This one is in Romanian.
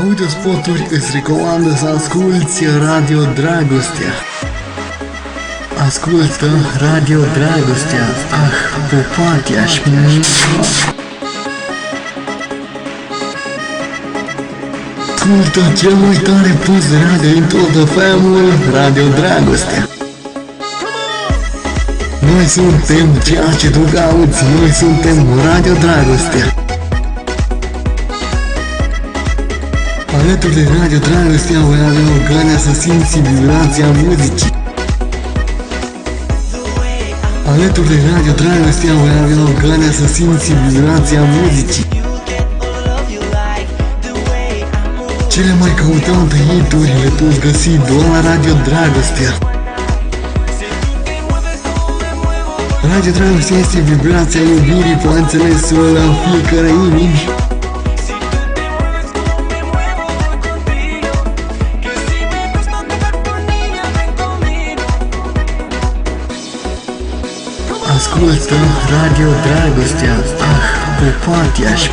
Audiospoturi îți recomandă să asculti Radio Dragostea. Ascultă Radio Dragostea. Ah, poate aș ascultă cel mai tare post radio din toată family, Radio Dragostea. Noi suntem ceea ce tu cauți, noi suntem Radio Dragostea. Alături de Radio Dragostea voi avea ocazia să simți vibrația muzicii. Alături de Radio Dragostea voi avea ocazia să simți vibrația muzicii. Cele mai căutate hituri le poți găsi doar la Radio Dragostea. Radio Dragostea este vibrația iubirii pe înțelesul la fiecare inimi. Ascultă Radio Dragostea. Ah, poate aș